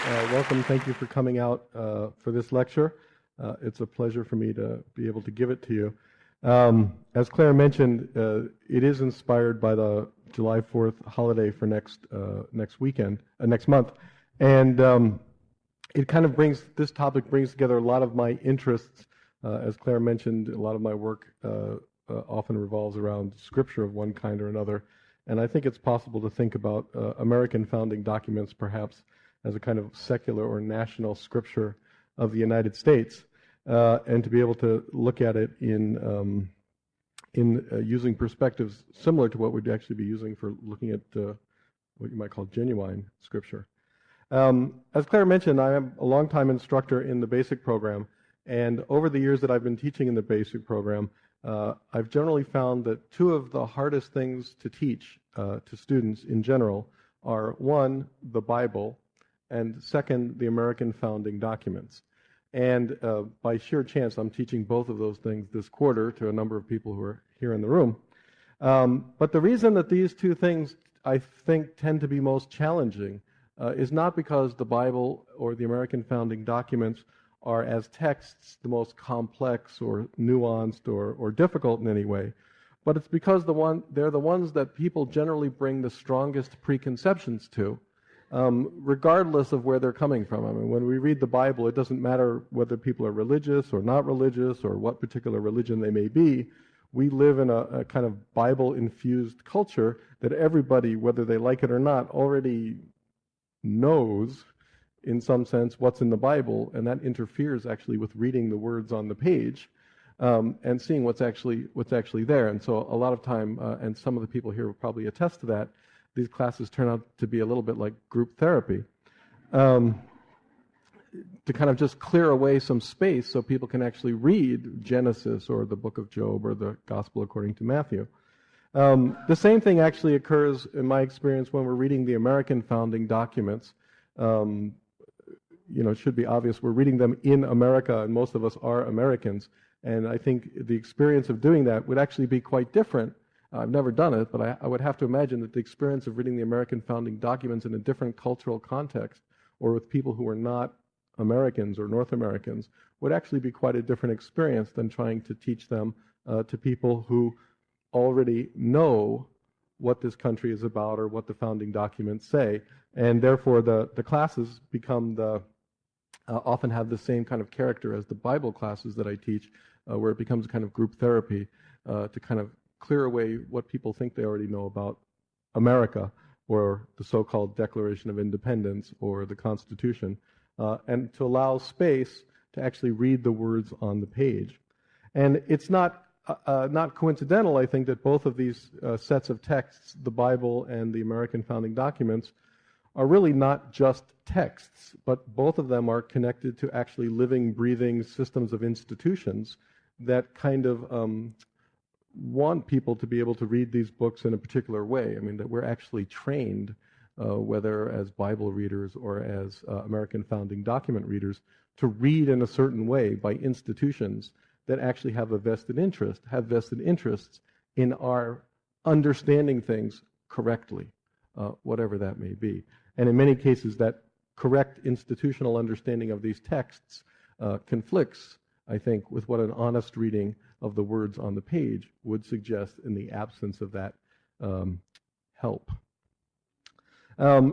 Welcome. Thank you for coming out for this lecture. It's a pleasure for me to be able to give it to you. As Claire mentioned, it is inspired by the July 4th holiday for next month, and it kind of this topic brings together a lot of my interests. As Claire mentioned, a lot of my work often revolves around scripture of one kind or another, and I think it's possible to think about American founding documents perhaps as a kind of secular or national scripture of the United States, and to be able to look at it in using perspectives similar to what we'd actually be using for looking at what you might call genuine scripture. As Claire mentioned, I am a longtime instructor in the basic program, and over the years that I've been teaching in the basic program, I've generally found that two of the hardest things to teach to students in general are, one, the Bible, and second, the American founding documents. And by sheer chance, I'm teaching both of those things this quarter to a number of people who are here in the room. But the reason that these two things, I think, tend to be most challenging is not because the Bible or the American founding documents are, as texts, the most complex or nuanced or difficult in any way, but it's because they're the ones that people generally bring the strongest preconceptions to, regardless of where they're coming from. I mean, when we read the Bible, it doesn't matter whether people are religious or not religious or what particular religion they may be. We live in a kind of Bible-infused culture that everybody, whether they like it or not, already knows, in some sense, what's in the Bible, and that interferes actually with reading the words on the page and seeing what's actually there. And so a lot of time, and some of the people here will probably attest to that, these classes turn out to be a little bit like group therapy, to kind of just clear away some space so people can actually read Genesis or the book of Job or the Gospel according to Matthew. The same thing actually occurs, in my experience, when we're reading the American founding documents. It should be obvious we're reading them in America, and most of us are Americans. And I think the experience of doing that would actually be quite different. I've never done it, but I would have to imagine that the experience of reading the American founding documents in a different cultural context, or with people who are not Americans or North Americans, would actually be quite a different experience than trying to teach them to people who already know what this country is about or what the founding documents say. And therefore, the classes become often have the same kind of character as the Bible classes that I teach, where it becomes a kind of group therapy to kind of clear away what people think they already know about America, or the so-called Declaration of Independence, or the Constitution, and to allow space to actually read the words on the page. And it's not coincidental, I think, that both of these sets of texts, the Bible and the American founding documents, are really not just texts, but both of them are connected to actually living, breathing systems of institutions that kind of want people to be able to read these books in a particular way. I mean, that we're actually trained, whether as Bible readers or as American founding document readers, to read in a certain way by institutions that actually have vested interests in our understanding things correctly, whatever that may be. And in many cases, that correct institutional understanding of these texts conflicts, I think, with what an honest reading of the words on the page would suggest in the absence of that help.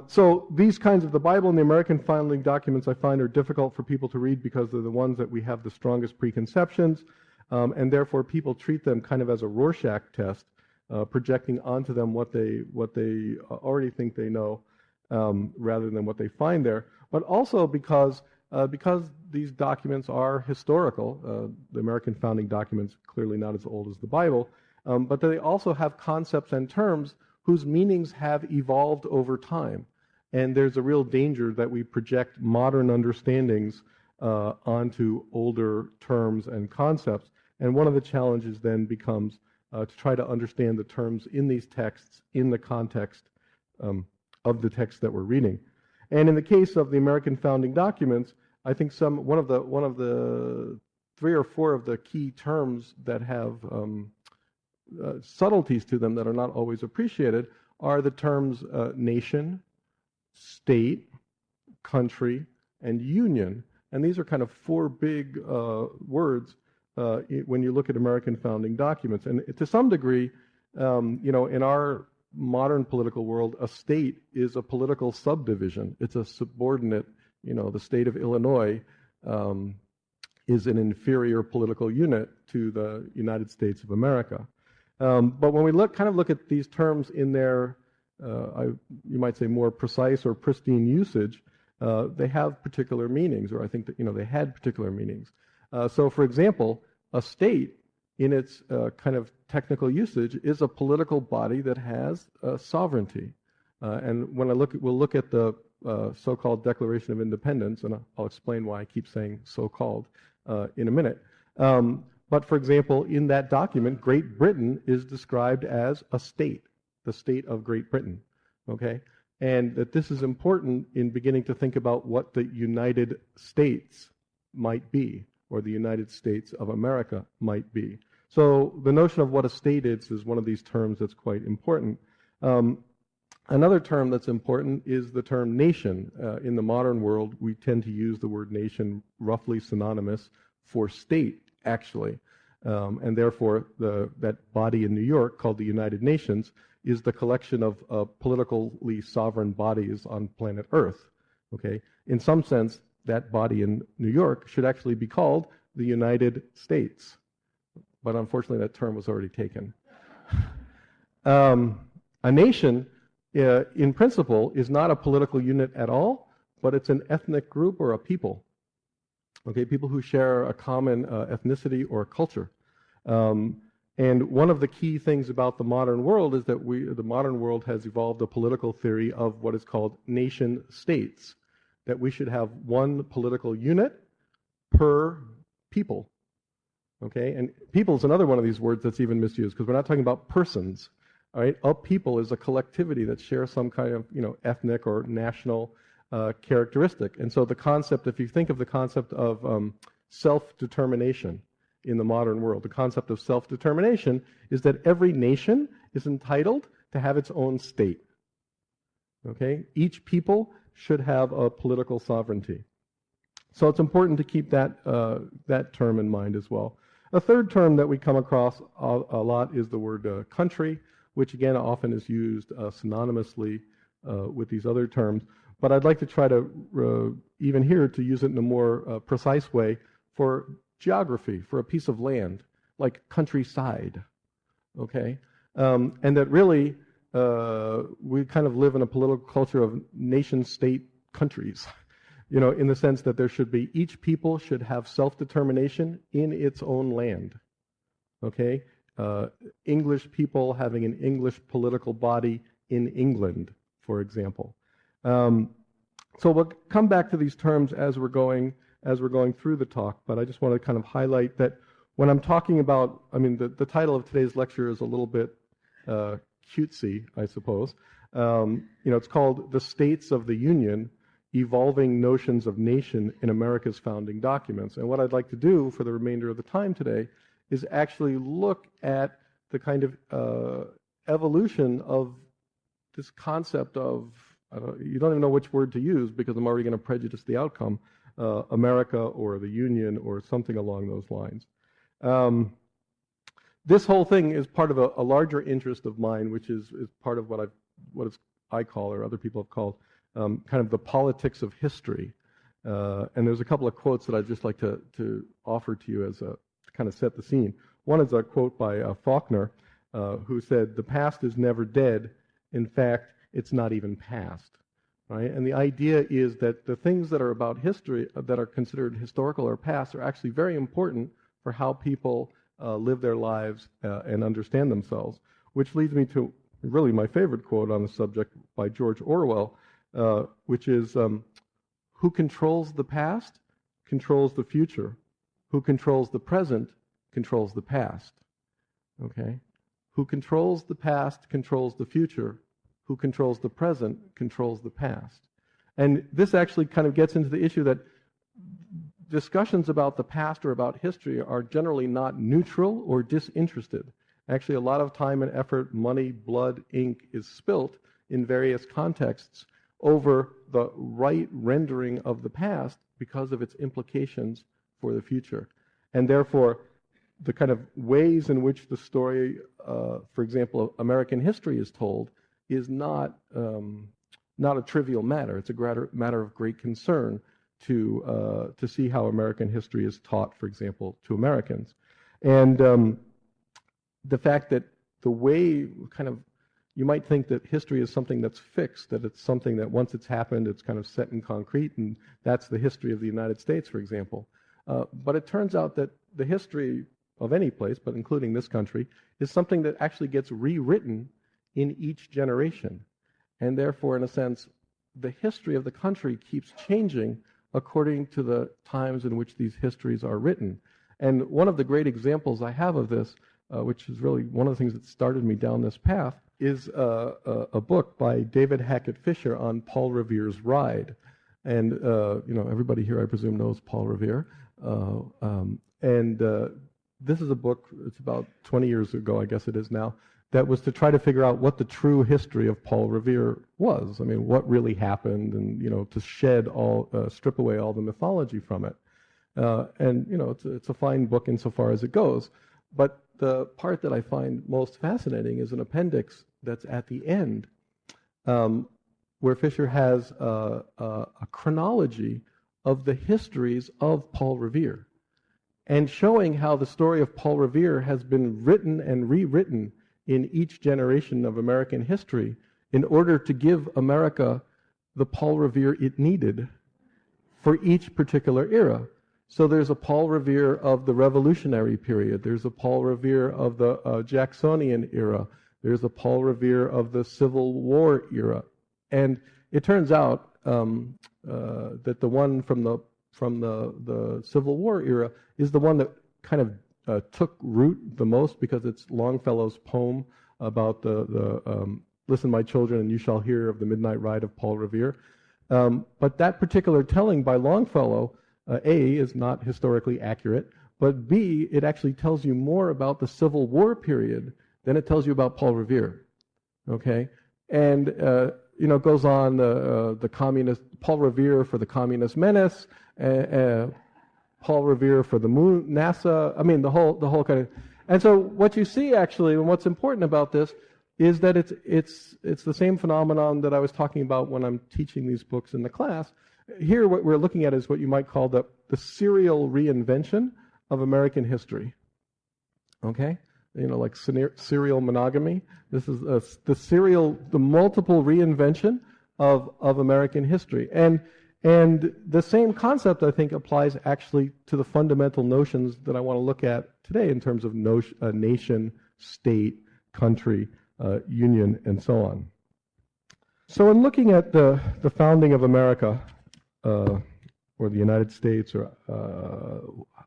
So these kinds of the Bible and the American founding documents I find are difficult for people to read because they're the ones that we have the strongest preconceptions, and therefore people treat them kind of as a Rorschach test, projecting onto them what they already think they know, rather than what they find there. But also because these documents are historical, the American founding documents clearly not as old as the Bible, but they also have concepts and terms whose meanings have evolved over time. And there's a real danger that we project modern understandings onto older terms and concepts. And one of the challenges then becomes to try to understand the terms in these texts in the context of the text that we're reading. And in the case of the American founding documents, I think one of the 3 or 4 of the key terms that have subtleties to them that are not always appreciated are the terms nation, state, country, and union. And these are kind of four big words when you look at American founding documents. And to some degree, in our modern political world, a state is a political subdivision. It's a subordinate, the state of Illinois is an inferior political unit to the United States of America. But when we look at these terms in their, you might say, more precise or pristine usage, they have particular meanings, or I think that they had particular meanings. So, for example, a state, in its kind of technical usage, is a political body that has sovereignty. And when we'll look at the so-called Declaration of Independence, and I'll explain why I keep saying so-called in a minute. But for example, in that document, Great Britain is described as a state, the state of Great Britain, okay? And that this is important in beginning to think about what the United States might be, or the United States of America might be. So the notion of what a state is one of these terms that's quite important. Another term that's important is the term nation. In the modern world, we tend to use the word nation roughly synonymous for state, actually. And therefore, that body in New York called the United Nations is the collection of politically sovereign bodies on planet Earth. Okay? In some sense, that body in New York should actually be called the United States. But unfortunately, that term was already taken. A nation, in principle, is not a political unit at all, but it's an ethnic group or a people. Okay, people who share a common ethnicity or culture. And one of the key things about the modern world is that the modern world has evolved a political theory of what is called nation states, that we should have one political unit per people. Okay, and people is another one of these words that's even misused, because we're not talking about persons. All right, a people is a collectivity that shares some kind of ethnic or national characteristic. And so the concept, if you think of the concept of self-determination in the modern world, the concept of self-determination is that every nation is entitled to have its own state. Okay, each people should have a political sovereignty. So it's important to keep that term in mind as well. A third term that we come across a lot is the word country, which again often is used synonymously with these other terms. But I'd like to try to, even here, to use it in a more precise way for geography, for a piece of land, like countryside, okay? And that really, we kind of live in a political culture of nation-state countries, in the sense that there should be, each people should have self-determination in its own land, okay? English people having an English political body in England, for example. So we'll come back to these terms as we're going through the talk, but I just want to kind of highlight that when I'm talking about, the title of today's lecture is a little bit cutesy, I suppose. It's called The States of the Union, Evolving Notions of Nation in America's Founding Documents. And what I'd like to do for the remainder of the time today is actually look at the kind of evolution of this concept of, you don't even know which word to use because I'm already going to prejudice the outcome, America or the Union or something along those lines. This whole thing is part of a larger interest of mine, which is part of what I call, or other people have called, kind of the politics of history. And there's a couple of quotes that I'd just like to offer to you as to kind of set the scene. One is a quote by Faulkner, who said, "The past is never dead. In fact, it's not even past." Right? And the idea is that the things that are about history, that are considered historical or past, are actually very important for how people live their lives and understand themselves. Which leads me to really my favorite quote on the subject by George Orwell, which is, "Who controls the past controls the future. Who controls the present controls the past." Okay? Who controls the past controls the future. Who controls the present controls the past. And this actually kind of gets into the issue that discussions about the past or about history are generally not neutral or disinterested. Actually, a lot of time and effort, money, blood, ink is spilt in various contexts over the right rendering of the past because of its implications for the future. And therefore, the kind of ways in which the story, for example, of American history is told is not a trivial matter. It's a matter of great concern to see how American history is taught, for example, to Americans. And the fact that the way kind of, you might think that history is something that's fixed, that it's something that once it's happened, it's kind of set in concrete, and that's the history of the United States, for example. But it turns out that the history of any place, but including this country, is something that actually gets rewritten in each generation. And therefore, in a sense, the history of the country keeps changing according to the times in which these histories are written. And one of the great examples I have of this, which is really one of the things that started me down this path, is a book by David Hackett Fisher on Paul Revere's Ride. And everybody here, I presume, knows Paul Revere. This is a book, it's about 20 years ago, I guess it is now, that was to try to figure out what the true history of Paul Revere was. I mean, what really happened, and to strip away all the mythology from it. It's a fine book insofar as it goes. But the part that I find most fascinating is an appendix that's at the end, where Fisher has a chronology of the histories of Paul Revere, and showing how the story of Paul Revere has been written and rewritten in each generation of American history in order to give America the Paul Revere it needed for each particular era. So there's a Paul Revere of the Revolutionary period. There's a Paul Revere of the Jacksonian era. There's a Paul Revere of the Civil War era. And it turns out that the one from the Civil War era is the one that kind of took root the most, because it's Longfellow's poem about the listen, my children, and you shall hear of the midnight ride of Paul Revere. But that particular telling by Longfellow, A, is not historically accurate, but B, it actually tells you more about the Civil War period than it tells you about Paul Revere. Okay? And it goes on, the communist, Paul Revere for the communist menace, Paul Revere for the moon, NASA, I mean, the whole kind of, and so what you see actually, and what's important about this, is that it's the same phenomenon that I was talking about when I'm teaching these books in the class. Here, what we're looking at is what you might call the serial reinvention of American history. Okay? Like serial monogamy. This is the multiple reinvention of American history. And the same concept, I think, applies actually to the fundamental notions that I want to look at today in terms of nation, state, country, union, and so on. So in looking at the founding of America, or the United States, or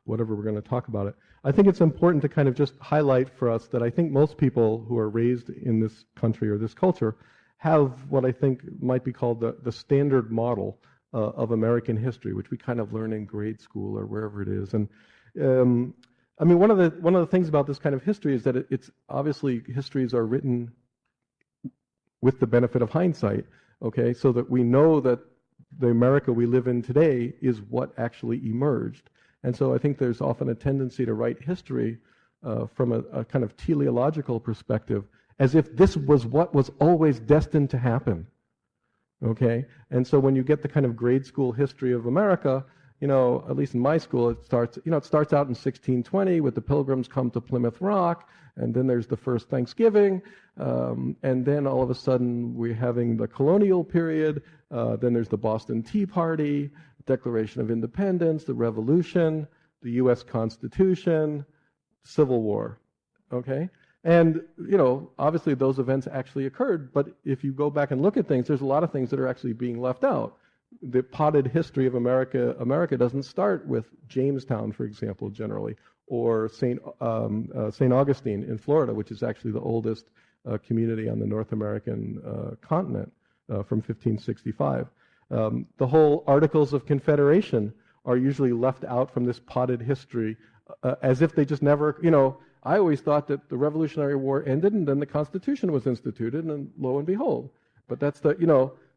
whatever we're going to talk about it, I think it's important to kind of just highlight for us that I think most people who are raised in this country or this culture have what I think might be called the standard model of American history, which we kind of learn in grade school or wherever it is. And I mean, one of the things about this kind of history is that it's obviously histories are written with the benefit of hindsight. Okay, so that we know that the America we live in today is what actually emerged. And so I think there's often a tendency to write history from a kind of teleological perspective, as if this was what was always destined to happen. Okay? And so when you get the kind of grade school history of America, at least in my school, it starts out in 1620 with the Pilgrims come to Plymouth Rock, and then there's the first Thanksgiving, and then all of a sudden we're having the colonial period, then there's the Boston Tea Party, Declaration of Independence, the Revolution, the U.S. Constitution, Civil War. Okay? And, obviously those events actually occurred, but if you go back and look at things, there's a lot of things that are actually being left out. The potted history of America doesn't start with Jamestown, for example, generally, or St. Augustine in Florida, which is actually the oldest community on the North American continent from 1565. The whole Articles of Confederation are usually left out from this potted history as if they just never, I always thought that the Revolutionary War ended and then the Constitution was instituted, and lo and behold. But that's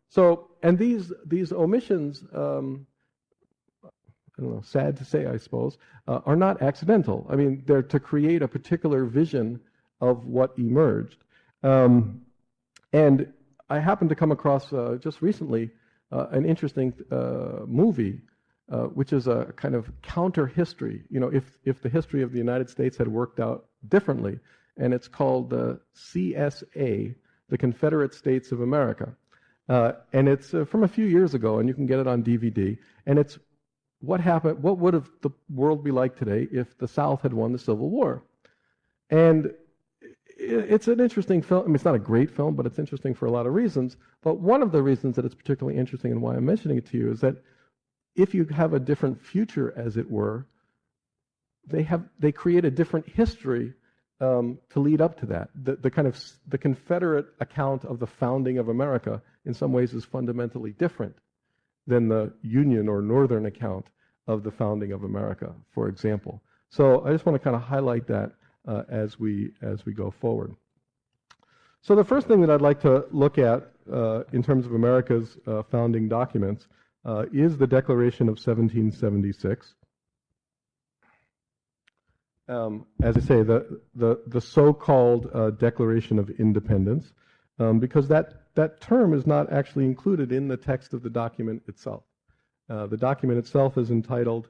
So, and these omissions, I don't know, sad to say, I suppose, are not accidental. I mean, they're to create a particular vision of what emerged. And I happened to come across just recently an interesting movie, which is a kind of counter history. You know, if the history of the United States had worked out differently, and it's called the CSA, the Confederate States of America. And it's from a few years ago, and you can get it on DVD. And it's what happened, what would have the world be like today if the South had won the Civil War? And it's an interesting film. I mean, it's not a great film, but it's interesting for a lot of reasons. But one of the reasons that it's particularly interesting and why I'm mentioning it to you is that if you have a different future, as it were, they create a different history to lead up to that. The Confederate account of the founding of America in some ways is fundamentally different than the Union or Northern account of the founding of America, for example. So I just want to kind of highlight that as we go forward. So the first thing that I'd like to look at in terms of America's founding documents is the Declaration of 1776. As I say, the so-called Declaration of Independence, because that term is not actually included in the text of the document itself. The document itself is entitled,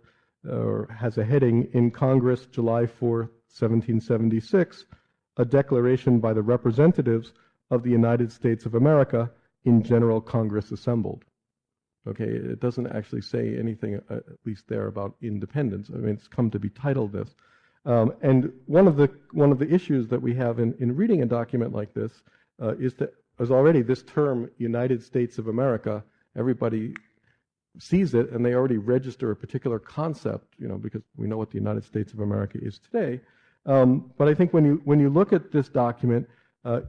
or has a heading, "In Congress, July 4th, 1776, a declaration by the representatives of the United States of America in General Congress assembled." Okay, it doesn't actually say anything, at least there, about independence. I mean, it's come to be titled this. And one of the issues that we have in reading a document like this is already this term, United States of America. Everybody sees it, and they already register a particular concept, you know, because we know what the United States of America is today. But I think when you look at this document,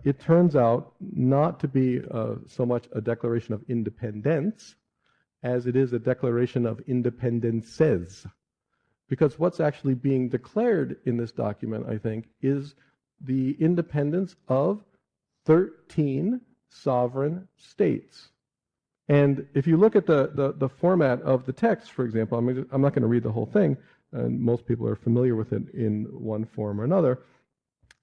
it turns out not to be so much a declaration of independence as it is a declaration of independences. Because what's actually being declared in this document, I think, is the independence of 13 sovereign states. And if you look at the format of the text, for example, I'm not going to read the whole thing, and most people are familiar with it in one form or another.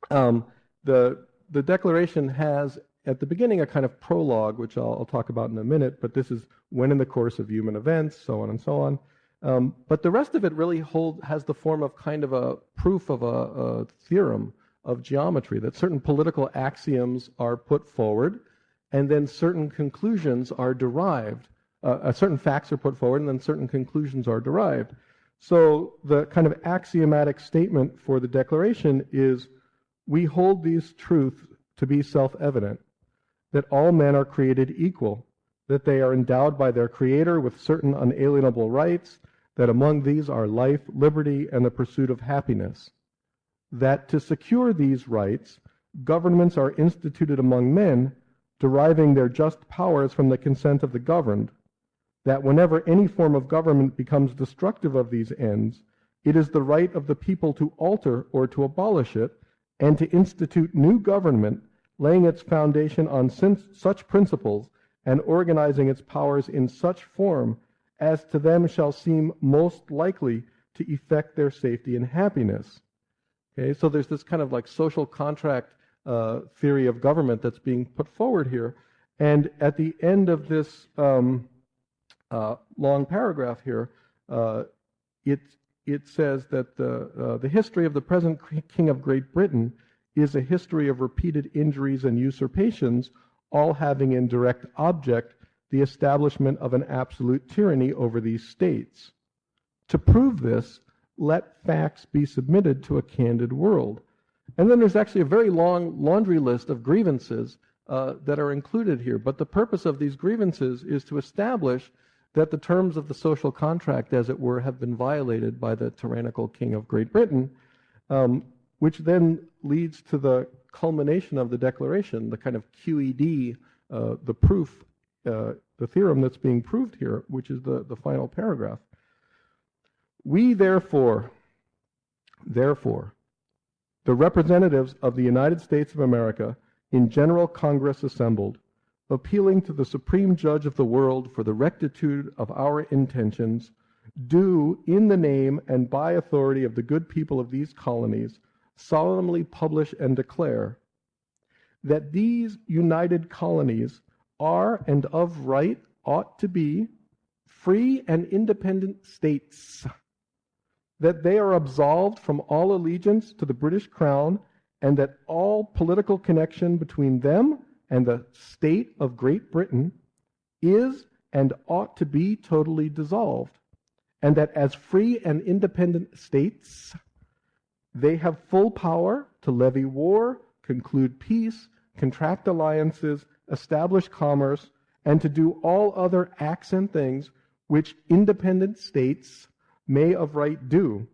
The Declaration has, at the beginning, a kind of prologue, which I'll talk about in a minute, but this is when in the course of human events, so on and so on. But the rest of it really has the form of kind of a proof of a theorem of geometry, that certain political axioms are put forward, and then certain conclusions are derived. Certain facts are put forward, and then certain conclusions are derived. So the kind of axiomatic statement for the Declaration is, we hold these truths to be self-evident, that all men are created equal, that they are endowed by their Creator with certain unalienable rights, that among these are life, liberty, and the pursuit of happiness, that to secure these rights, governments are instituted among men, deriving their just powers from the consent of the governed, that whenever any form of government becomes destructive of these ends, it is the right of the people to alter or to abolish it, and to institute new government, laying its foundation on such principles and organizing its powers in such form as to them shall seem most likely to effect their safety and happiness. Okay, so there's this kind of like social contract theory of government that's being put forward here. And at the end of this long paragraph here, it says that the history of the present King of Great Britain is a history of repeated injuries and usurpations, all having in direct object the establishment of an absolute tyranny over these states. To prove this, let facts be submitted to a candid world. And then there's actually a very long laundry list of grievances that are included here. But the purpose of these grievances is to establish that the terms of the social contract, as it were, have been violated by the tyrannical King of Great Britain, which then leads to the culmination of the Declaration, the kind of QED, the proof, the theorem that's being proved here, which is the final paragraph. We therefore, the representatives of the United States of America in General Congress assembled, appealing to the supreme judge of the world for the rectitude of our intentions, do, in the name and by authority of the good people of these colonies, solemnly publish and declare that these united colonies are and of right ought to be free and independent states, that they are absolved from all allegiance to the British Crown, and that all political connection between them and the state of Great Britain is and ought to be totally dissolved, and that as free and independent states, they have full power to levy war, conclude peace, contract alliances, establish commerce, and to do all other acts and things which independent states may of right do.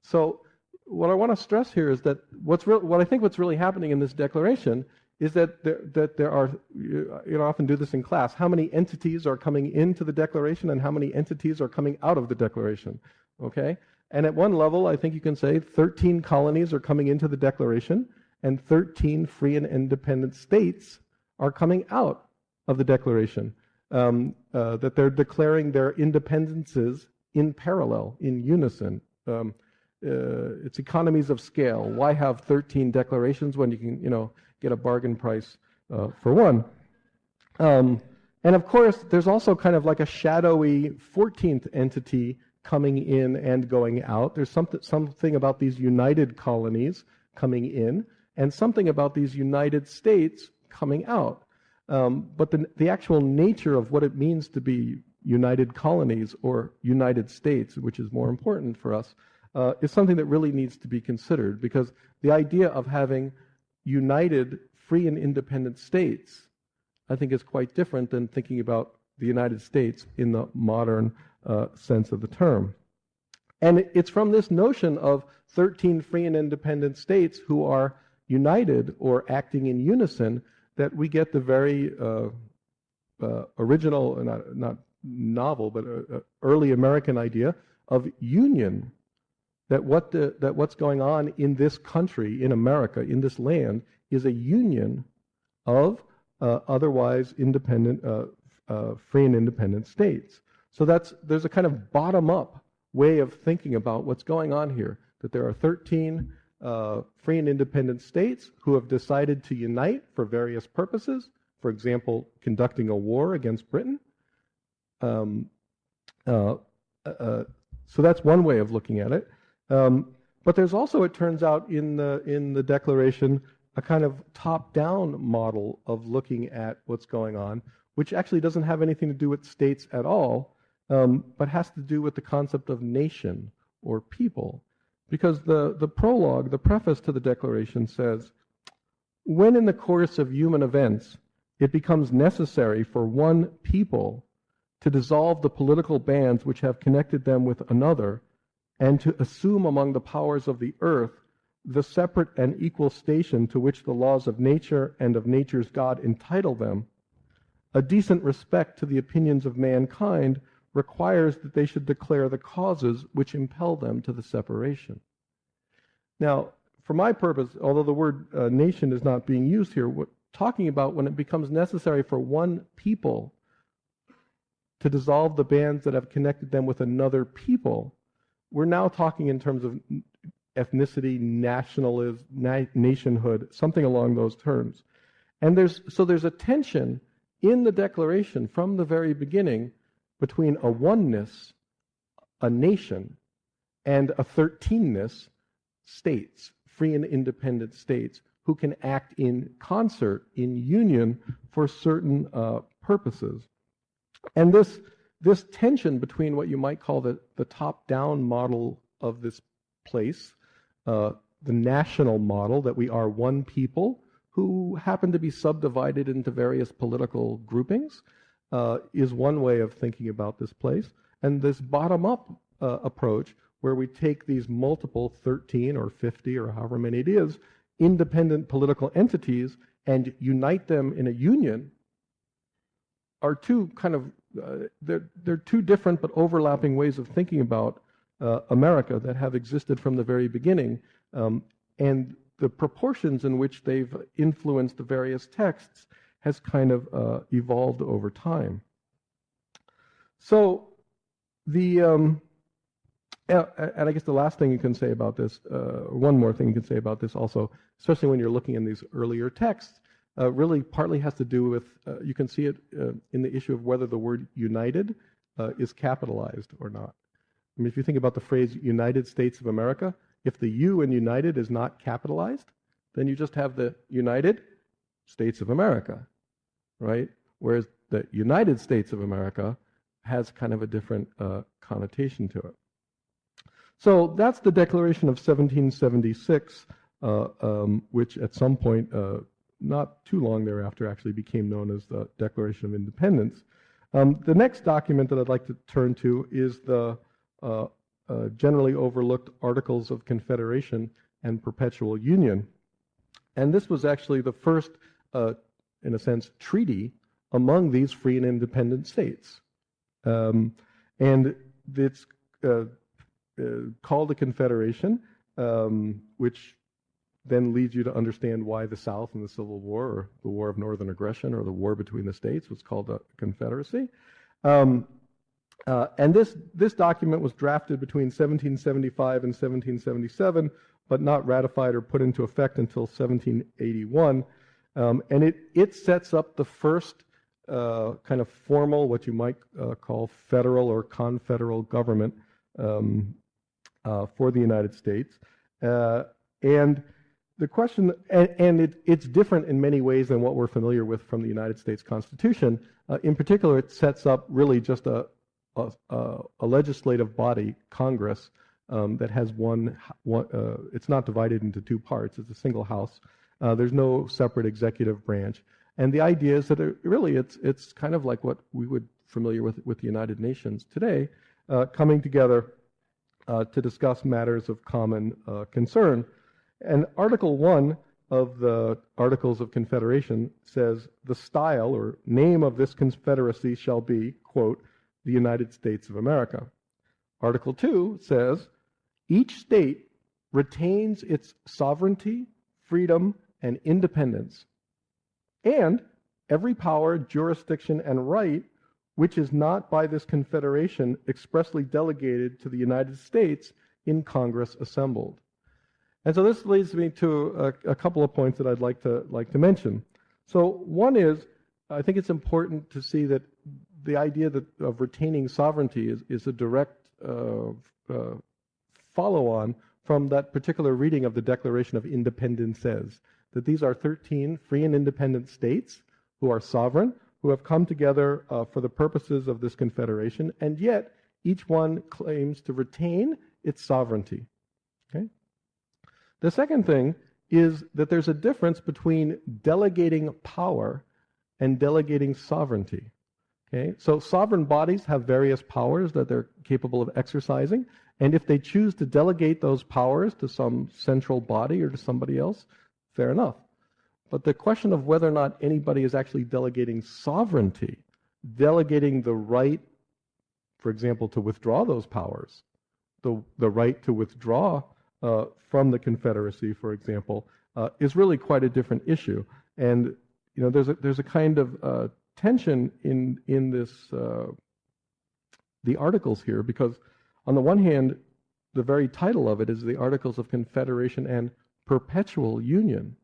So what I want to stress here is that what's really happening in this declaration is that there are, you often do this in class, how many entities are coming into the declaration and how many entities are coming out of the declaration, okay? And at one level, I think you can say 13 colonies are coming into the declaration and 13 free and independent states are coming out of the declaration, that they're declaring their independences in parallel, in unison. It's economies of scale. Why have 13 declarations when you can, get a bargain price for one? And of course, there's also kind of like a shadowy 14th entity coming in and going out. There's something about these united colonies coming in and something about these United States coming out. But the actual nature of what it means to be united colonies or United States, which is more important for us, is something that really needs to be considered, because the idea of having united free and independent states, I think, is quite different than thinking about the United States in the modern sense of the term. And it's from this notion of 13 free and independent states who are united or acting in unison that we get the very original, not novel, but early American idea of union. That what's going on in this country, in America, in this land, is a union of otherwise independent, free and independent states. So there's a kind of bottom-up way of thinking about what's going on here, that there are 13 free and independent states who have decided to unite for various purposes, for example, conducting a war against Britain. So that's one way of looking at it. But there's also, it turns out, in the Declaration, a kind of top-down model of looking at what's going on, which actually doesn't have anything to do with states at all, but has to do with the concept of nation or people. Because the prologue, the preface to the Declaration says, when in the course of human events it becomes necessary for one people to dissolve the political bands which have connected them with another, and to assume among the powers of the earth the separate and equal station to which the laws of nature and of nature's God entitle them, a decent respect to the opinions of mankind requires that they should declare the causes which impel them to the separation. Now, for my purpose, although the word nation is not being used here, what talking about when it becomes necessary for one people to dissolve the bands that have connected them with another people, we're now talking in terms of ethnicity, nationalism, nationhood, something along those terms. And there's a tension in the Declaration from the very beginning between a oneness, a nation, and a 13ness, states, free and independent states, who can act in concert, in union, for certain purposes. And this tension between what you might call the top-down model of this place, the national model, that we are one people who happen to be subdivided into various political groupings, is one way of thinking about this place. And this bottom-up approach, where we take these multiple 13 or 50 or however many it is, independent political entities and unite them in a union, are two kind of, they're two different but overlapping ways of thinking about America that have existed from the very beginning. And the proportions in which they've influenced the various texts has kind of evolved over time. So and I guess the last thing you can say about this, one more thing you can say about this also, especially when you're looking in these earlier texts, really partly has to do with, you can see it in the issue of whether the word united is capitalized or not. I mean, if you think about the phrase United States of America, if the U in United is not capitalized, then you just have the United States of America, right? Whereas the United States of America has kind of a different connotation to it. So that's the Declaration of 1776, which at some point, not too long thereafter, actually became known as the Declaration of Independence. The next document that I'd like to turn to is the generally overlooked Articles of Confederation and Perpetual Union. And this was actually the first, in a sense, treaty among these free and independent states. And it's called a confederation, which then leads you to understand why the South in the Civil War, or the War of Northern Aggression, or the war between the states was called a confederacy. And this document was drafted between 1775 and 1777, but not ratified or put into effect until 1781. And it sets up the first kind of formal, what you might call federal or confederal government for the United States. And the question, it's different in many ways than what we're familiar with from the United States Constitution. In particular, it sets up really just a legislative body, Congress, that has one it's not divided into two parts. It's a single house. There's no separate executive branch. And the idea is that it's kind of like what we would familiar with the United Nations today, coming together to discuss matters of common concern. And Article 1 of the Articles of Confederation says, the style or name of this confederacy shall be, quote, the United States of America. Article 2 says, each state retains its sovereignty, freedom, and independence, and every power, jurisdiction, and right which is not by this confederation expressly delegated to the United States in Congress assembled. And so this leads me to a couple of points that I'd like to mention. So one is, I think it's important to see that the idea of retaining sovereignty is a direct follow-on from that particular reading of the Declaration of Independence, says that these are 13 free and independent states who are sovereign, who have come together for the purposes of this confederation, and yet each one claims to retain its sovereignty. Okay? The second thing is that there's a difference between delegating power and delegating sovereignty. Okay? So sovereign bodies have various powers that they're capable of exercising, and if they choose to delegate those powers to some central body or to somebody else, fair enough. But the question of whether or not anybody is actually delegating sovereignty, delegating the right, for example, to withdraw those powers, the right to withdraw from the Confederacy, for example, is really quite a different issue. And you know, there's a kind of tension in this the articles here, because on the one hand, the very title of it is the Articles of Confederation and Perpetual Union.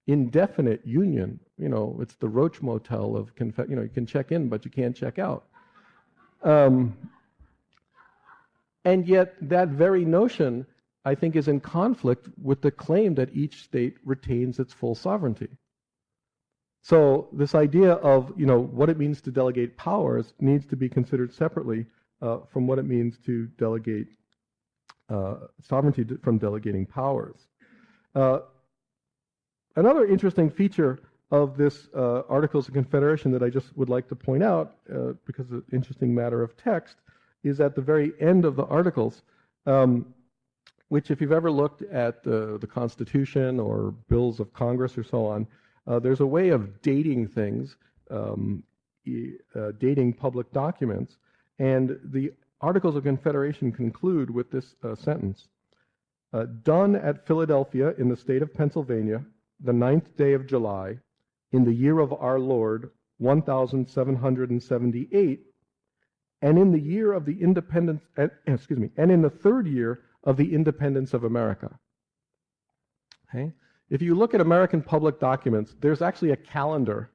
Indefinite union, you know, it's the Roach Motel of, you know, you can check in, but you can't check out. And yet that very notion, I think, is in conflict with the claim that each state retains its full sovereignty. So this idea of, you know, what it means to delegate powers needs to be considered separately from what it means to delegate sovereignty from delegating powers. Another interesting feature of this Articles of Confederation that I just would like to point out, because it's an interesting matter of text, is at the very end of the Articles, which if you've ever looked at the Constitution or bills of Congress or so on, there's a way of dating things, dating public documents, and the Articles of Confederation conclude with this sentence. Done at Philadelphia in the state of Pennsylvania, the 9th day of July, in the year of our Lord, 1778, and in the year of the independence, and in the third year of the independence of America. Okay? If you look at American public documents, there's actually a calendar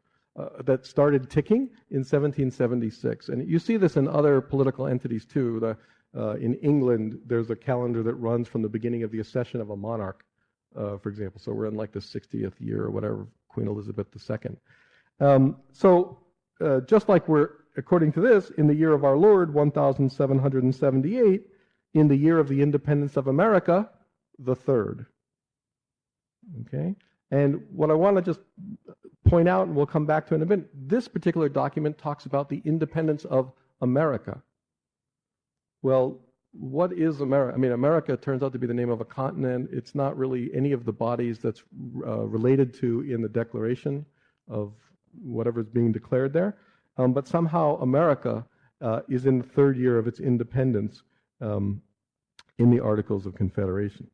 that started ticking in 1776. And you see this in other political entities too. In England, there's a calendar that runs from the beginning of the accession of a monarch, for example. So we're in like the 60th year or whatever, Queen Elizabeth II. Just like we're, according to this, in the year of our Lord, 1778, in the year of the independence of America, the third. Okay? And what I want to just point out, and we'll come back to in a minute, this particular document talks about the independence of America. Well, what is America? I mean, America turns out to be the name of a continent. It's not really any of the bodies that's related to in the Declaration of whatever's being declared there. But somehow America is in the third year of its independence in the Articles of Confederation.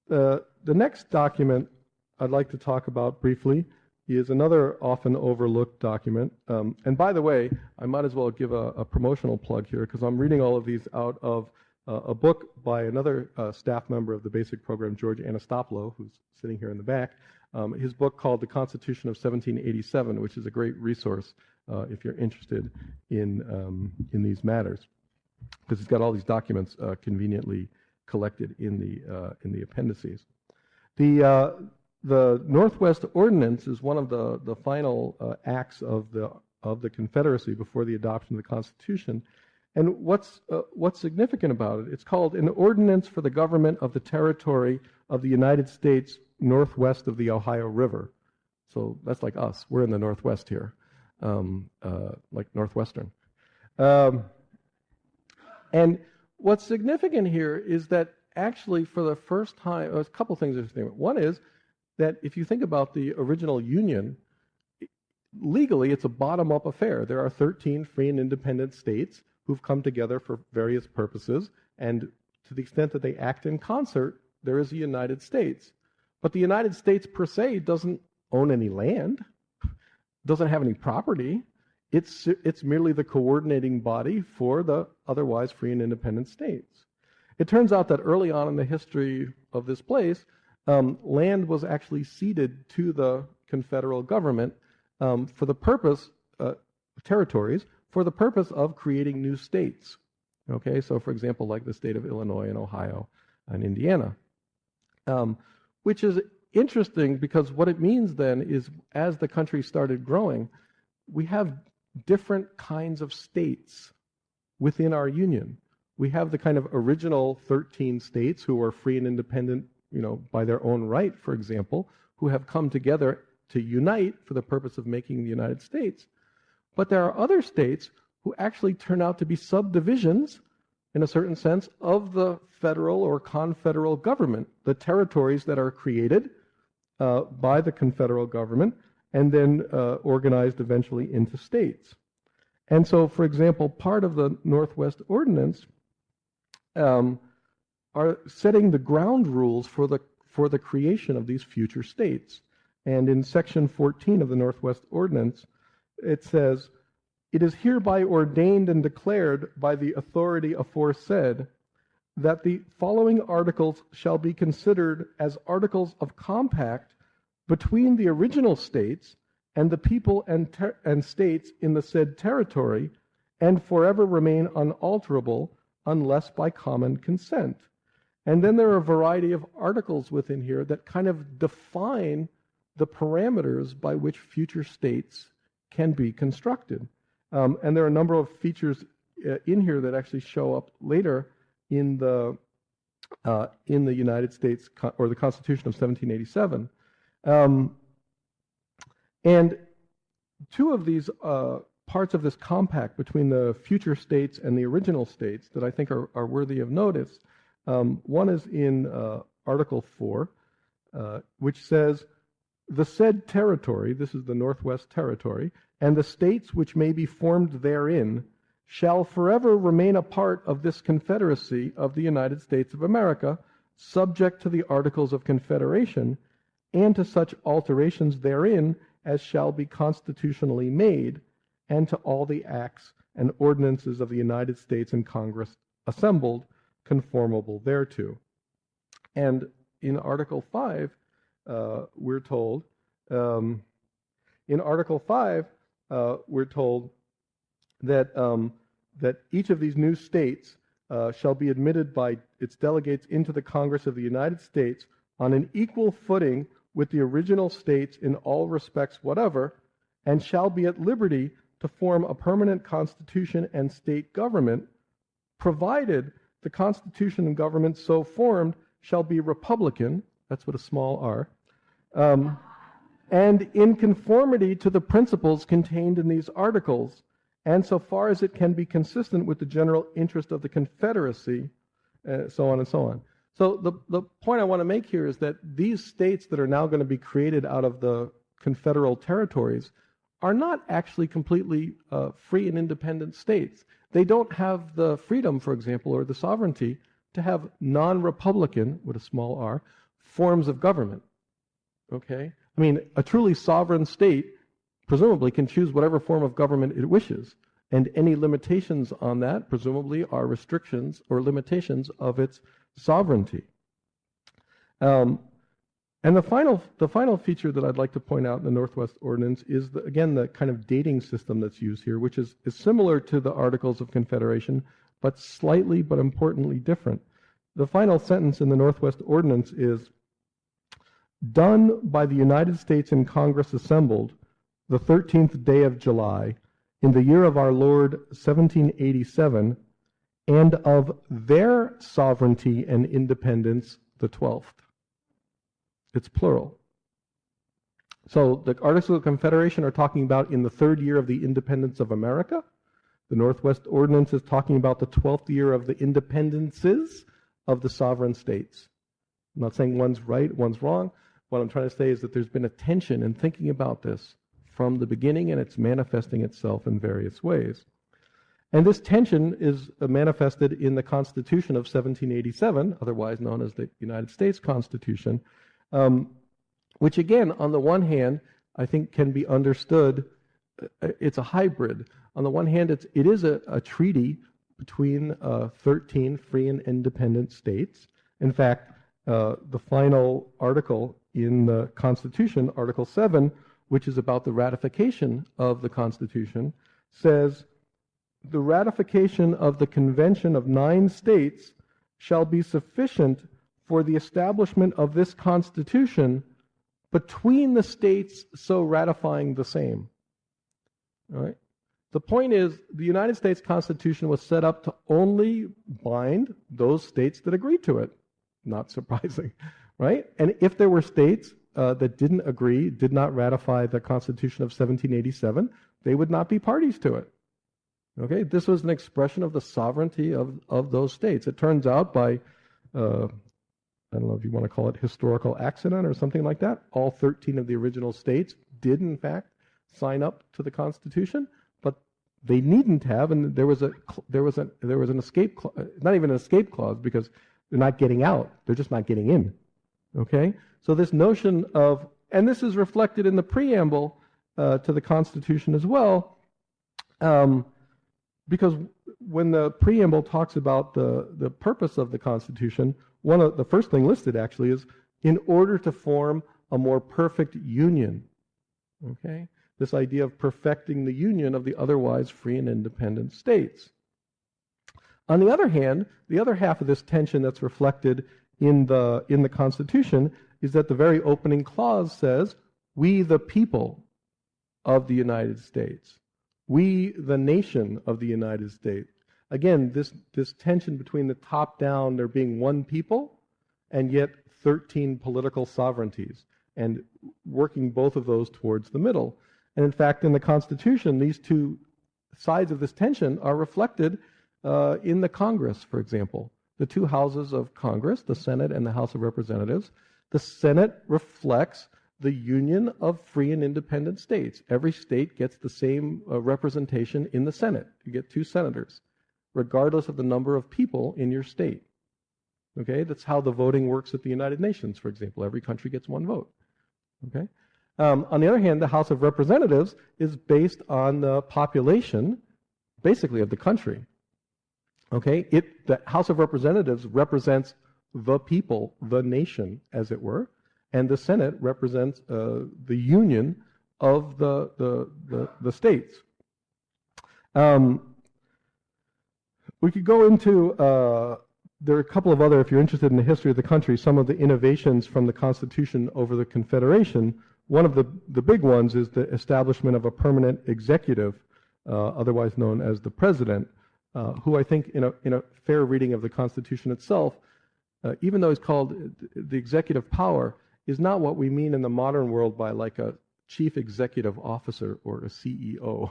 The next document I'd like to talk about briefly is another often overlooked document. And by the way, I might as well give a promotional plug here because I'm reading all of these out of a book by another staff member of the basic program, George Anastopoulos, who's sitting here in the back. His book called The Constitution of 1787, which is a great resource if you're interested in these matters, because he's got all these documents conveniently collected in the appendices. The Northwest Ordinance is one of the final acts of the Confederacy before the adoption of the Constitution. And what's significant about it? It's called an Ordinance for the Government of the Territory of the United States Northwest of the Ohio River. So that's like us. We're in the Northwest here, like Northwestern. And what's significant here is that actually for the first time, a couple things interesting. One is that if you think about the original Union, legally it's a bottom-up affair. There are 13 free and independent states who've come together for various purposes, and to the extent that they act in concert, there is a United States. But the United States per se doesn't own any land, doesn't have any property. It's merely the coordinating body for the otherwise free and independent states. It turns out that early on in the history of this place, land was actually ceded to the Confederal government for the purpose, territories, for the purpose of creating new states. Okay, so for example, like the state of Illinois and Ohio and Indiana. Which is interesting because what it means then is as the country started growing, we have different kinds of states within our union. We have the kind of original 13 states who are free and independent, by their own right, for example, who have come together to unite for the purpose of making the United States. But there are other states who actually turn out to be subdivisions, in a certain sense, of the federal or confederal government, the territories that are created by the confederal government and then organized eventually into states. And so, for example, part of the Northwest Ordinance are setting the ground rules for the creation of these future states. And in Section 14 of the Northwest Ordinance, it says, "It is hereby ordained and declared by the authority aforesaid that the following articles shall be considered as articles of compact between the original states and the people and states in the said territory, and forever remain unalterable unless by common consent." And then there are a variety of articles within here that kind of define the parameters by which future states can be constructed. And there are a number of features in here that actually show up later in the United States or the Constitution of 1787. And two of these parts of this compact between the future states and the original states that I think are worthy of notice. One is in Article 4, which says, "The said territory," this is the Northwest Territory, "and the states which may be formed therein shall forever remain a part of this Confederacy of the United States of America, subject to the Articles of Confederation, and to such alterations therein as shall be constitutionally made, and to all the acts and ordinances of the United States and Congress assembled, conformable thereto. And in Article 5, we're told, that that each of these new states shall be admitted by its delegates into the Congress of the United States on an equal footing with the original states in all respects whatever, and shall be at liberty to form a permanent constitution and state government, provided the constitution and government so formed shall be republican, that's with a small r, and in conformity to the principles contained in these articles, and so far as it can be consistent with the general interest of the Confederacy, so on and so on. So the point I want to make here is that these states that are now going to be created out of the confederal territories are not actually completely free and independent states. They don't have the freedom, for example, or the sovereignty to have non-republican, with a small r, forms of government. Okay? I mean, a truly sovereign state presumably can choose whatever form of government it wishes, and any limitations on that presumably are restrictions or limitations of its sovereignty. And the final feature that I'd like to point out in the Northwest Ordinance is, again, the kind of dating system that's used here, which is similar to the Articles of Confederation, but slightly but importantly different. The final sentence in the Northwest Ordinance is, done by the United States in Congress assembled the 13th day of July, in the year of our Lord 1787, and of their sovereignty and independence the 12th. It's plural. So the Articles of Confederation are talking about in the 3rd year of the independence of America. The Northwest Ordinance is talking about the 12th year of the independences of the sovereign states. I'm not saying one's right, one's wrong. What I'm trying to say is that there's been a tension in thinking about this from the beginning, and it's manifesting itself in various ways. And this tension is manifested in the Constitution of 1787, otherwise known as the United States Constitution, which again, on the one hand, I think can be understood, it's a hybrid. On the one hand, it is a treaty between 13 free and independent states. In fact, the final article in the Constitution, Article 7, which is about the ratification of the Constitution, says, the ratification of the Convention of 9 states shall be sufficient for the establishment of this Constitution between the states so ratifying the same. All right? The point is, the United States Constitution was set up to only bind those states that agreed to it. Not surprising, right? And if there were states that didn't agree, did not ratify the Constitution of 1787, they would not be parties to it. Okay, this was an expression of the sovereignty of those states. It turns out by, I don't know if you want to call it historical accident or something like that, all 13 of the original states did in fact sign up to the Constitution, but they needn't have, and there was an escape clause, not even an escape clause, because they're not getting out, they're just not getting in. Okay, so this notion of, and this is reflected in the preamble to the Constitution as well. Because when the preamble talks about the purpose of the Constitution, one of the first thing listed actually is in order to form a more perfect union. Okay? This idea of perfecting the union of the otherwise free and independent states. On the other hand, the other half of this tension that's reflected in the Constitution is that the very opening clause says, we the people of the United States. We, the nation of the United States. Again, this tension between the top down, there being one people, and yet 13 political sovereignties, and working both of those towards the middle. And in fact, in the Constitution, these two sides of this tension are reflected in the Congress, for example. The two houses of Congress, the Senate and the House of Representatives. The Senate reflects the union of free and independent states. Every state gets the same representation in the Senate. You get 2 senators, regardless of the number of people in your state. Okay, that's how the voting works at the United Nations, for example. Every country gets 1 vote. Okay, On the other hand, the House of Representatives is based on the population, basically, of the country. Okay? The House of Representatives represents the people, the nation, as it were, and the Senate represents the union of the states. We could go into, there are a couple of other, if you're interested in the history of the country, some of the innovations from the Constitution over the Confederation. One of the big ones is the establishment of a permanent executive, otherwise known as the president, who I think in a fair reading of the Constitution itself, even though it's called the executive power, is not what we mean in the modern world by like a chief executive officer or a CEO.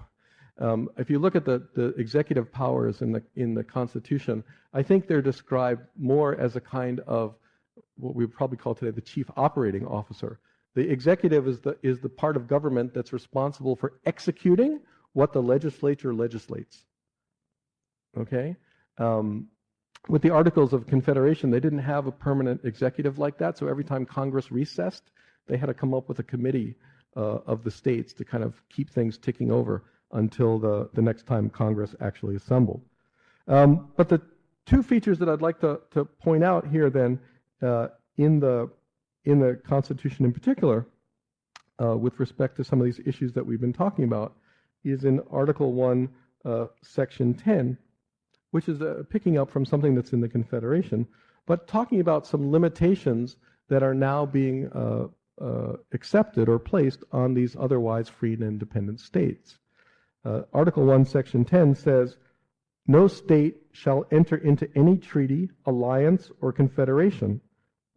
If you look at the executive powers in the Constitution, I think they're described more as a kind of what we would probably call today the chief operating officer. The executive is the part of government that's responsible for executing what the legislature legislates. Okay? With the Articles of Confederation, they didn't have a permanent executive like that, so every time Congress recessed, they had to come up with a committee of the states to kind of keep things ticking over until the next time Congress actually assembled. But the two features that I'd like to point out here then in the Constitution in particular, with respect to some of these issues that we've been talking about, is in Article 1, Section 10, which is picking up from something that's in the Confederation, but talking about some limitations that are now being accepted or placed on these otherwise free and independent states. Article 1, Section 10 says, "No state shall enter into any treaty, alliance, or confederation,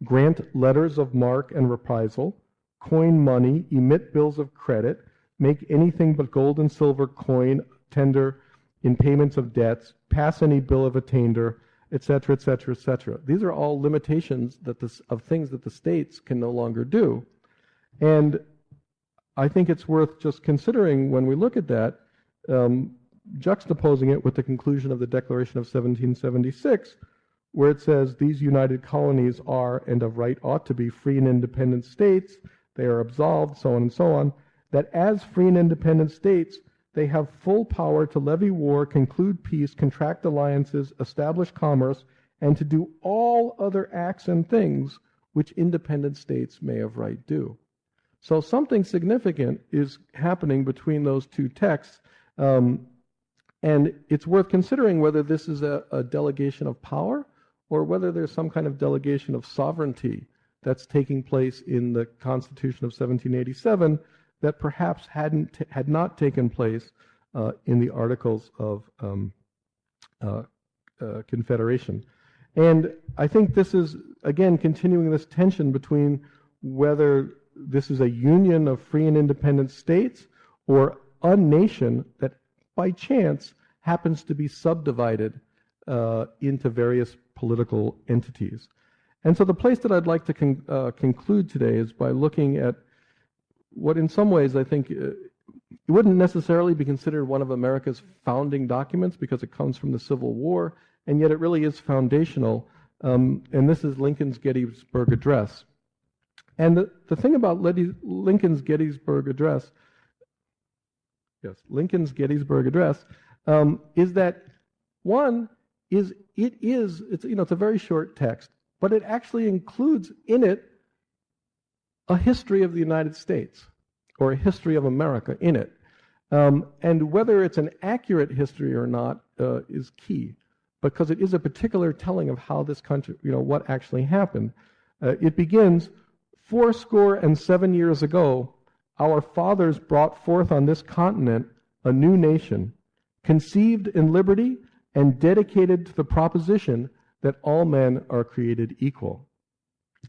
grant letters of marque and reprisal, coin money, emit bills of credit, make anything but gold and silver coin tender in payments of debts, pass any bill of attainder, etc., etc., etc." These are all limitations of things that the states can no longer do. And I think it's worth just considering when we look at that, juxtaposing it with the conclusion of the Declaration of 1776, where it says, "These united colonies are, and of right ought to be, free and independent states. They are absolved," so on and so on, that as free and independent states, they have full power to levy war, conclude peace, contract alliances, establish commerce, and to do all other acts and things which independent states may of right do. So something significant is happening between those two texts, and it's worth considering whether this is a delegation of power or whether there's some kind of delegation of sovereignty that's taking place in the Constitution of 1787 that perhaps had not taken place in the Articles of Confederation. And I think this is, again, continuing this tension between whether this is a union of free and independent states or a nation that by chance happens to be subdivided into various political entities. And so the place that I'd like to conclude today is by looking at what in some ways I think it wouldn't necessarily be considered one of America's founding documents because it comes from the Civil War, and yet it really is foundational, and this is Lincoln's Gettysburg Address. And the thing about Lincoln's Gettysburg Address, is that one is it's a very short text, but it actually includes in it a history of the United States or a history of America in it. And whether it's an accurate history or not is key, because it is a particular telling of how this country, what actually happened. It begins, 87 years ago, our fathers brought forth on this continent a new nation, conceived in liberty and dedicated to the proposition that all men are created equal.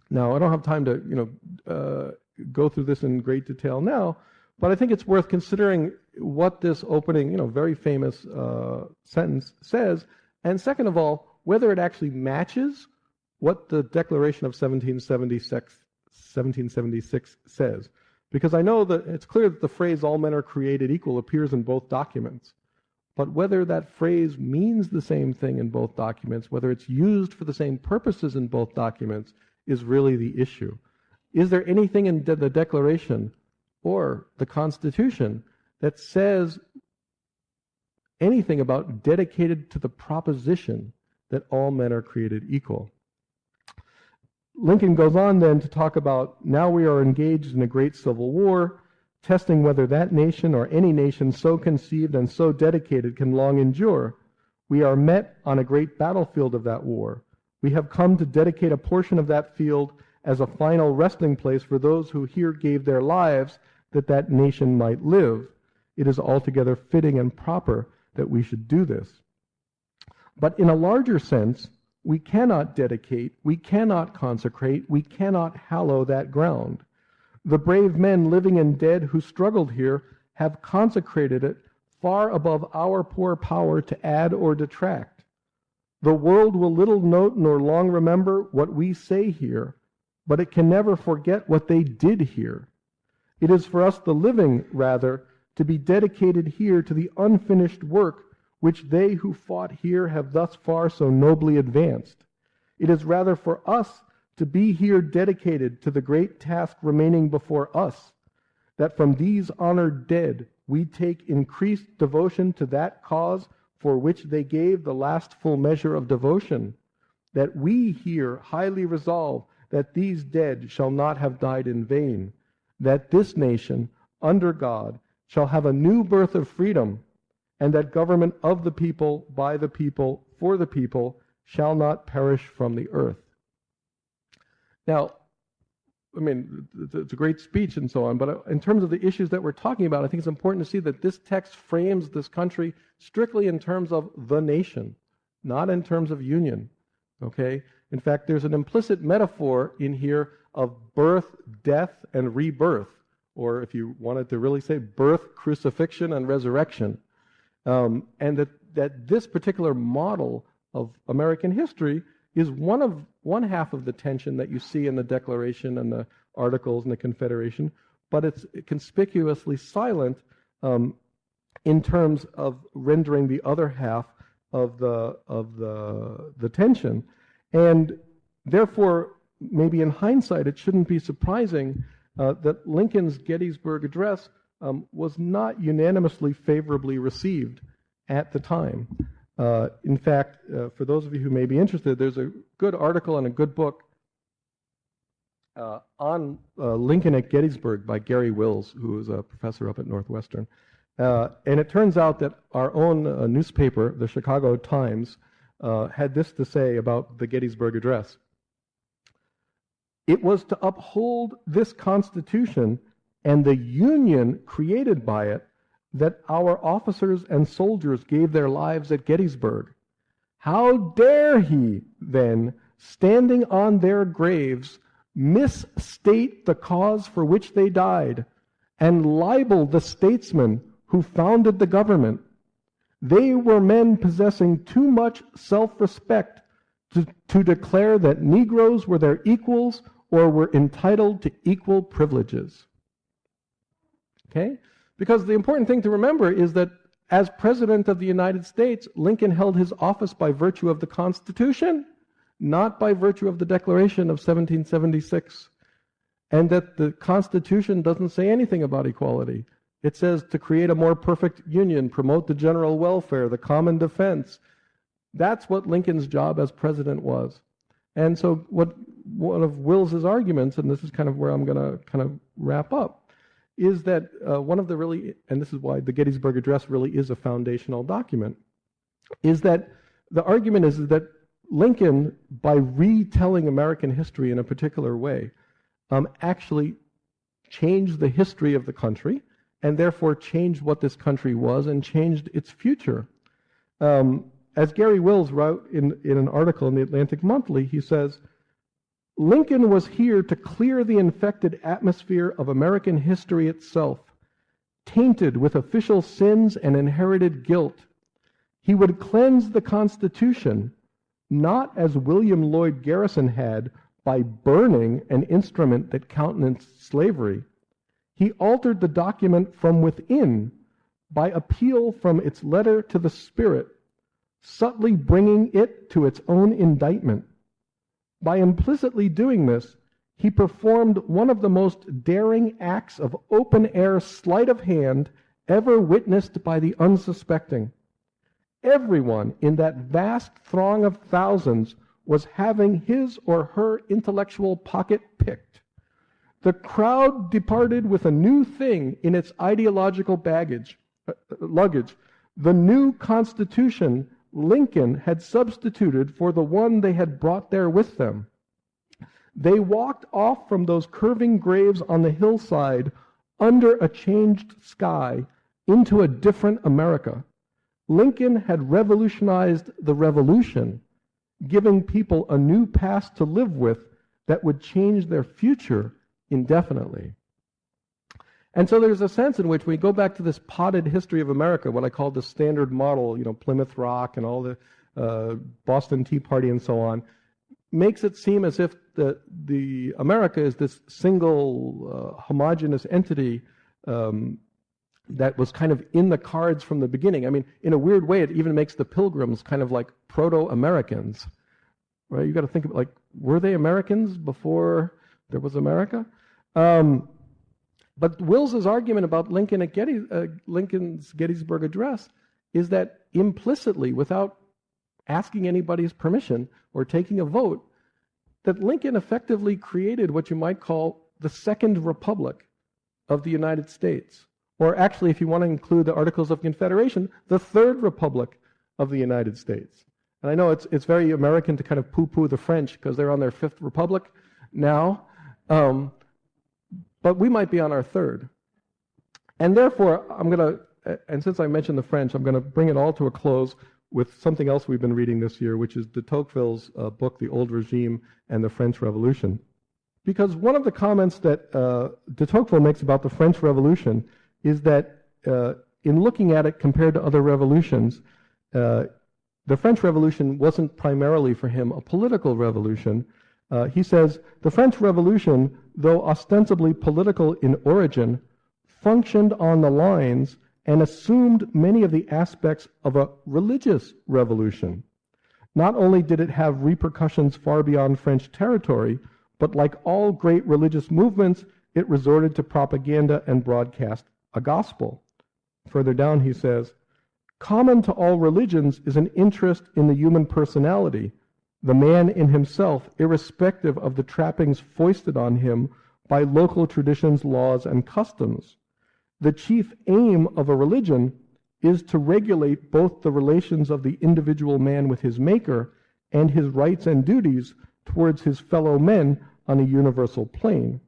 Now, I don't have time to, go through this in great detail now, but I think it's worth considering what this opening, very famous sentence says, and second of all, whether it actually matches what the Declaration of 1776 says. Because I know that it's clear that the phrase "all men are created equal" appears in both documents, but whether that phrase means the same thing in both documents, whether it's used for the same purposes in both documents, is really the issue. Is there anything in the Declaration or the Constitution that says anything about dedicated to the proposition that all men are created equal. Lincoln goes on then to talk about, now we are engaged in a great civil war, testing whether that nation or any nation so conceived and so dedicated can long endure. We are met on a great battlefield of that war. We have come to dedicate a portion of that field as a final resting place for those who here gave their lives that that nation might live. It is altogether fitting and proper that we should do this. But in a larger sense, we cannot dedicate, we cannot consecrate, we cannot hallow that ground. The brave men living and dead who struggled here have consecrated it far above our poor power to add or detract. The world will little note nor long remember what we say here, but it can never forget what they did here. It is for us, the living, rather, to be dedicated here to the unfinished work which they who fought here have thus far so nobly advanced. It is rather for us to be here dedicated to the great task remaining before us, that from these honored dead we take increased devotion to that cause for which they gave the last full measure of devotion, that we here highly resolve that these dead shall not have died in vain, that this nation, under God, shall have a new birth of freedom, and that government of the people, by the people, for the people, shall not perish from the earth. Now, I mean, it's a great speech and so on, but in terms of the issues that we're talking about, I think it's important to see that this text frames this country strictly in terms of the nation, not in terms of union, okay? In fact, there's an implicit metaphor in here of birth, death, and rebirth, or if you wanted to really say birth, crucifixion, and resurrection. And that this particular model of American history is one half of the tension that you see in the Declaration and the Articles and the Confederation, but it's conspicuously silent in terms of rendering the other half of the tension. And therefore, maybe in hindsight, it shouldn't be surprising that Lincoln's Gettysburg Address was not unanimously favorably received at the time. In fact, for those of you who may be interested, there's a good article and a good book on Lincoln at Gettysburg by Gary Wills, who is a professor up at Northwestern. And it turns out that our own newspaper, the Chicago Times, had this to say about the Gettysburg Address. It was to uphold this Constitution and the union created by it that our officers and soldiers gave their lives at Gettysburg. How dare he, then, standing on their graves, misstate the cause for which they died, and libel the statesmen who founded the government? They were men possessing too much self-respect to declare that Negroes were their equals or were entitled to equal privileges. Okay? Because the important thing to remember is that as President of the United States, Lincoln held his office by virtue of the Constitution, not by virtue of the Declaration of 1776. And that the Constitution doesn't say anything about equality. It says to create a more perfect union, promote the general welfare, the common defense. That's what Lincoln's job as president was. And so one of Wills's arguments, and this is kind of where I'm going to kind of wrap up, is that one of the really, and this is why the Gettysburg Address really is a foundational document, is that the argument is that Lincoln, by retelling American history in a particular way, actually changed the history of the country, and therefore changed what this country was and changed its future. As Gary Wills wrote in an article in the Atlantic Monthly, he says, Lincoln was here to clear the infected atmosphere of American history itself, tainted with official sins and inherited guilt. He would cleanse the Constitution, not as William Lloyd Garrison had, by burning an instrument that countenanced slavery. He altered the document from within by appeal from its letter to the spirit, subtly bringing it to its own indictment. By implicitly doing this, he performed one of the most daring acts of open-air sleight of hand ever witnessed by the unsuspecting. Everyone in that vast throng of thousands was having his or her intellectual pocket picked. The crowd departed with a new thing in its ideological luggage. The new Constitution Lincoln had substituted for the one they had brought there with them. They walked off from those curving graves on the hillside under a changed sky into a different America. Lincoln had revolutionized the revolution, giving people a new past to live with that would change their future indefinitely. And so there's a sense in which we go back to this potted history of America, what I call the standard model, Plymouth Rock and all the Boston Tea Party and so on, makes it seem as if the America is this single homogeneous entity that was kind of in the cards from the beginning. I mean, in a weird way, it even makes the Pilgrims kind of like proto-Americans, right? You got to think of it like, were they Americans before there was America? But Wills's argument about Lincoln at Lincoln's Gettysburg Address is that implicitly, without asking anybody's permission or taking a vote, that Lincoln effectively created what you might call the Second Republic of the United States. Or actually, if you want to include the Articles of Confederation, the Third Republic of the United States. And I know it's very American to kind of poo-poo the French because they're on their Fifth Republic now. But we might be on our third. And therefore, and since I mentioned the French, I'm going to bring it all to a close with something else we've been reading this year, which is de Tocqueville's book, The Old Regime and the French Revolution. Because one of the comments that de Tocqueville makes about the French Revolution is that in looking at it compared to other revolutions, the French Revolution wasn't primarily for him a political revolution. He says, the French Revolution, though ostensibly political in origin, functioned on the lines and assumed many of the aspects of a religious revolution. Not only did it have repercussions far beyond French territory, but like all great religious movements, it resorted to propaganda and broadcast a gospel. Further down he says, common to all religions is an interest in the human personality, the man in himself, irrespective of the trappings foisted on him by local traditions, laws, and customs. The chief aim of a religion is to regulate both the relations of the individual man with his maker and his rights and duties towards his fellow men on a universal plane.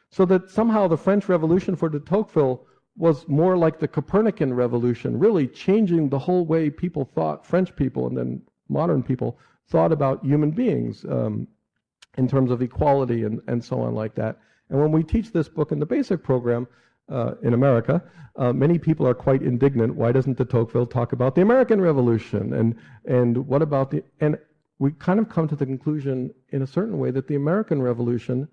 So that somehow the French Revolution for de Tocqueville was more like the Copernican Revolution, really changing the whole way people thought, French people and then modern people, thought about human beings in terms of equality and so on like that. And when we teach this book in the basic program in America, many people are quite indignant. Why doesn't de Tocqueville talk about the American Revolution? And what about and we kind of come to the conclusion in a certain way that the American Revolution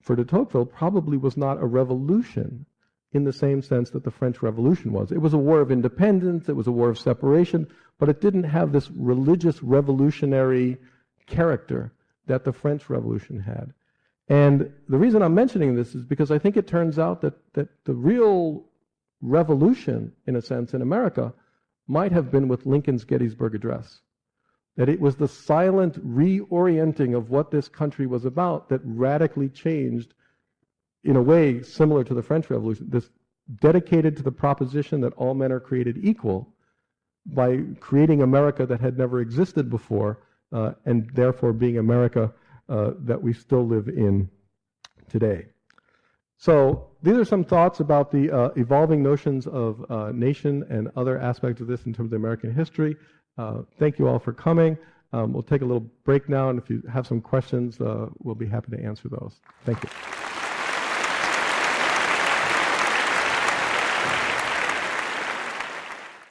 for de Tocqueville probably was not a revolution in the same sense that the French Revolution was. It was a war of independence, it was a war of separation, but it didn't have this religious revolutionary character that the French Revolution had. And the reason I'm mentioning this is because I think it turns out that the real revolution, in a sense, in America might have been with Lincoln's Gettysburg Address. That it was the silent reorienting of what this country was about that radically changed, in a way similar to the French Revolution, this dedicated to the proposition that all men are created equal by creating America that had never existed before, and therefore being America that we still live in today. So these are some thoughts about the evolving notions of nation and other aspects of this in terms of American history. Thank you all for coming. We'll take a little break now, and if you have some questions, we'll be happy to answer those. Thank you.